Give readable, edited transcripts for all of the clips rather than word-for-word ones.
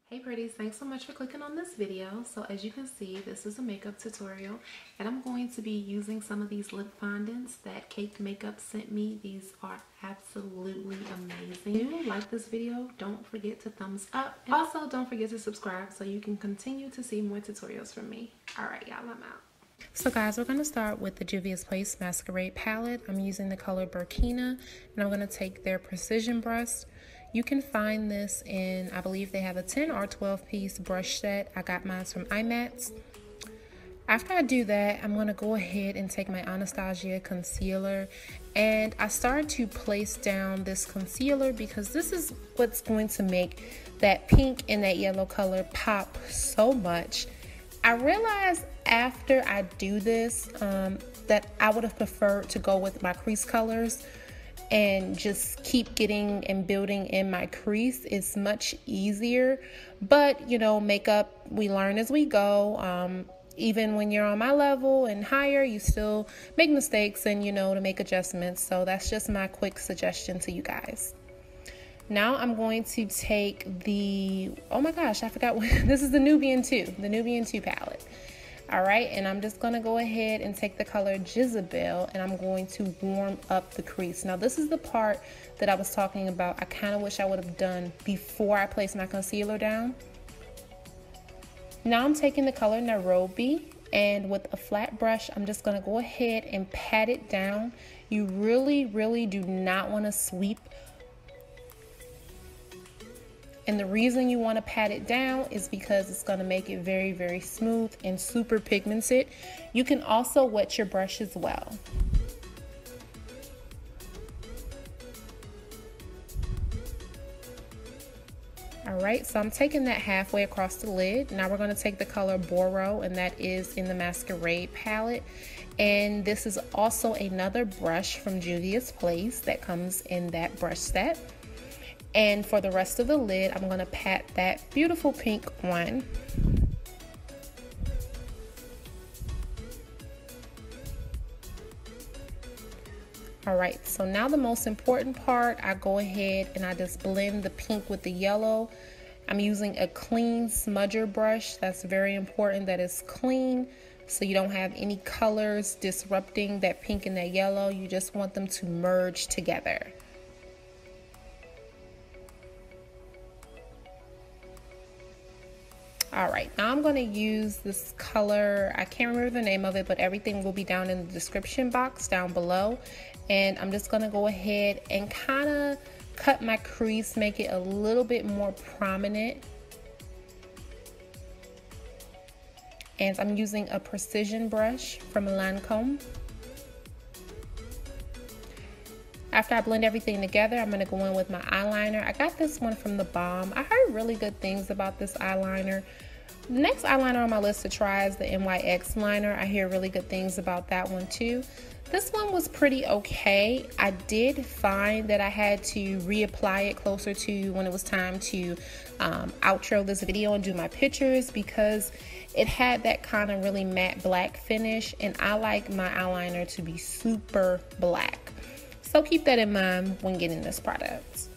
Hey pretties, thanks so much for clicking on this video. So as you can see, this is a makeup tutorial and I'm going to be using some of these lip fondants that Cake Makeup sent me. These are absolutely amazing. If you like this video, don't forget to thumbs up. And also don't forget to subscribe so you can continue to see more tutorials from me. Alright y'all, I'm out. So guys, we're going to start with the Juvia's Place Masquerade palette. I'm using the color Burkina and I'm going to take their precision brush. You can find this in, I believe they have a 10 or 12 piece brush set. I got mine from iMats. After I do that, I'm going to go ahead and take my Anastasia concealer and I start to place down this concealer because this is what's going to make that pink and that yellow color pop so much. I realized after I do this that I would have preferred to go with my crease colors and just keep getting and building in my crease. Is much easier, but you know, makeup, we learn as we go. Even when you're on my level and higher, you still make mistakes and you know to make adjustments. So that's just my quick suggestion to you guys. Now I'm going to take the, oh my gosh, I forgot what, this is the Nubian 2, the Nubian 2 palette. All right, and I'm just gonna go ahead and take the color Jezebel and I'm going to warm up the crease. Now this is the part that I was talking about. I kind of wish I would have done before I placed my concealer down. Now I'm taking the color Nairobi and with a flat brush, I'm just gonna go ahead and pat it down. You really do not wanna sweep. And the reason you want to pat it down is because it's going to make it very smooth and super pigmented. You can also wet your brush as well. Alright, so I'm taking that halfway across the lid. Now we're going to take the color Boro, and that is in the Masquerade palette. And this is also another brush from Juvia's Place that comes in that brush set. And for the rest of the lid, I'm going to pat that beautiful pink one. Alright, so now the most important part, I go ahead and I just blend the pink with the yellow. I'm using a clean smudger brush. That's very important that it's clean so you don't have any colors disrupting that pink and that yellow. You just want them to merge together. Alright, now I'm going to use this color, I can't remember the name of it, but everything will be down in the description box down below. And I'm just going to go ahead and kind of cut my crease, make it a little bit more prominent. And I'm using a precision brush from Lancome. After I blend everything together, I'm going to go in with my eyeliner. I got this one from The Balm. I heard really good things about this eyeliner. The next eyeliner on my list to try is the NYX liner. I hear really good things about that one too. This one was pretty okay. I did find that I had to reapply it closer to when it was time to outro this video and do my pictures because it had that kind of really matte black finish and I like my eyeliner to be super black. So keep that in mind when getting this product.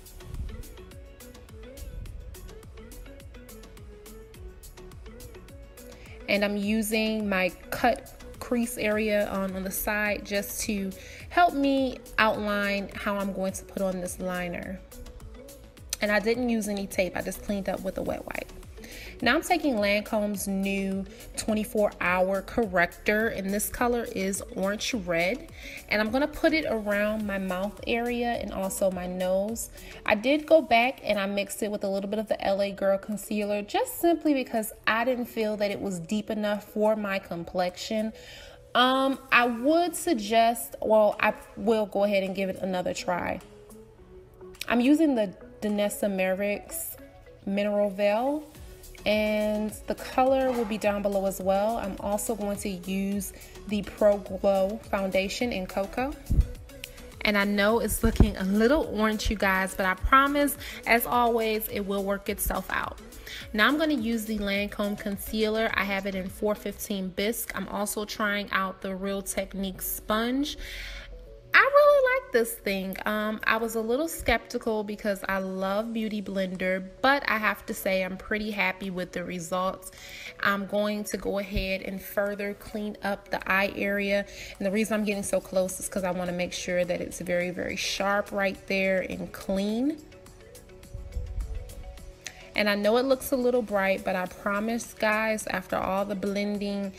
And I'm using my cut crease area on the side just to help me outline how I'm going to put on this liner. And I didn't use any tape, I just cleaned up with a wet wipe. Now I'm taking Lancome's new 24-hour corrector, and this color is orange red, and I'm going to put it around my mouth area and also my nose. I did go back and I mixed it with a little bit of the LA Girl concealer just simply because I didn't feel that it was deep enough for my complexion. I would suggest, well, I will go ahead and give it another try. I'm using the Danessa Merrick's Mineral Veil. And the color will be down below as well. I'm also going to use the Pro Glow foundation in Cocoa. And I know it's looking a little orange, you guys, but I promise, as always, it will work itself out. Now I'm going to use the Lancome concealer. I have it in 415 Bisque. I'm also trying out the Real Technique sponge. I really like like this thing. I was a little skeptical because I love Beauty Blender, but I have to say I'm pretty happy with the results. I'm going to go ahead and further clean up the eye area. And the reason I'm getting so close is because I want to make sure that it's very, very sharp right there and clean. And I know it looks a little bright, but I promise, guys, after all the blending,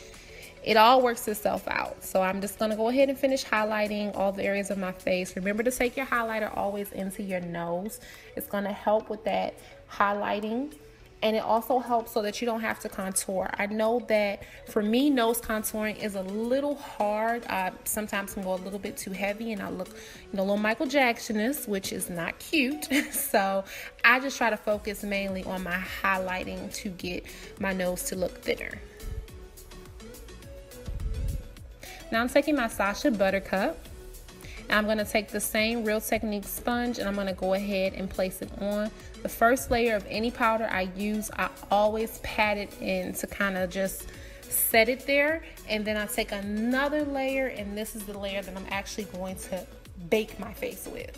it all works itself out. So I'm just gonna go ahead and finish highlighting all the areas of my face. Remember to take your highlighter always into your nose. It's gonna help with that highlighting. And it also helps so that you don't have to contour. I know that for me, nose contouring is a little hard. Sometimes can go a little bit too heavy and I look, a little Michael Jackson-ish, which is not cute. So I just try to focus mainly on my highlighting to get my nose to look thinner. Now I'm taking my Sacha Buttercup. And I'm gonna take the same Real Technique sponge and I'm gonna go ahead and place it on. The first layer of any powder I use, I always pat it in to kind of just set it there. And then I take another layer, and this is the layer that I'm actually going to bake my face with.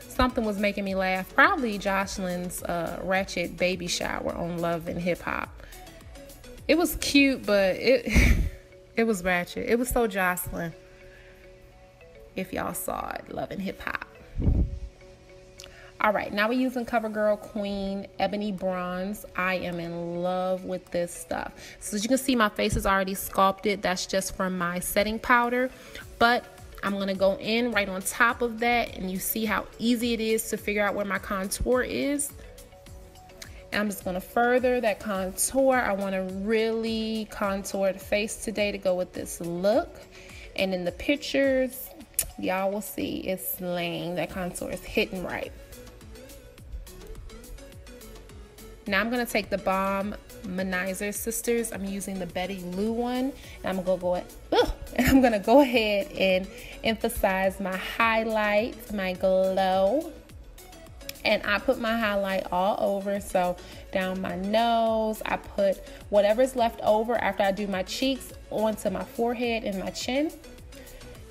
Something was making me laugh. Probably Jocelyn's ratchet baby shower on Love and Hip Hop. It was cute, but it was ratchet. It was so Jocelyn. If y'all saw it, Love and Hip Hop. All right, now we're using CoverGirl Queen Ebony Bronze. I am in love with this stuff. So as you can see, my face is already sculpted. That's just from my setting powder. But I'm gonna go in right on top of that, and you see how easy it is to figure out where my contour is. And I'm just gonna further that contour. I wanna really contour the face today to go with this look. And in the pictures, y'all will see it's slaying. That contour is hitting right. Now I'm gonna take the Balm Manizer Sisters. I'm using the Betty Lou one, and I'm gonna go ahead and emphasize my highlights, my glow. And I put my highlight all over, so down my nose. I put whatever's left over after I do my cheeks onto my forehead and my chin.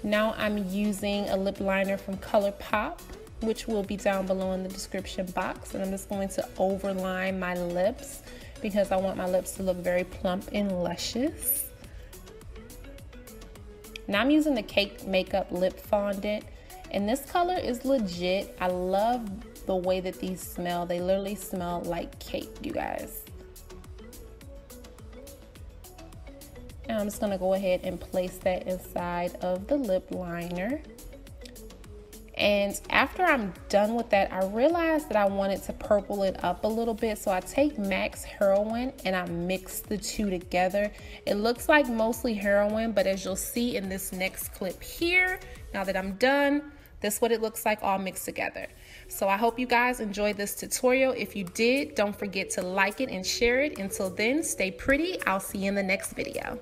Now I'm using a lip liner from ColourPop, which will be down below in the description box. And I'm just going to overline my lips because I want my lips to look very plump and luscious. Now I'm using the Cake Makeup Lip Fondant. And this color is legit. I love the way that these smell. They literally smell like cake, you guys. And I'm just gonna go ahead and place that inside of the lip liner. And after I'm done with that, I realized that I wanted to purple it up a little bit. So I take MAC's Heroin and I mix the two together. It looks like mostly heroin, but as you'll see in this next clip here, now that I'm done, this is what it looks like all mixed together. So I hope you guys enjoyed this tutorial. If you did, don't forget to like it and share it. Until then, stay pretty. I'll see you in the next video.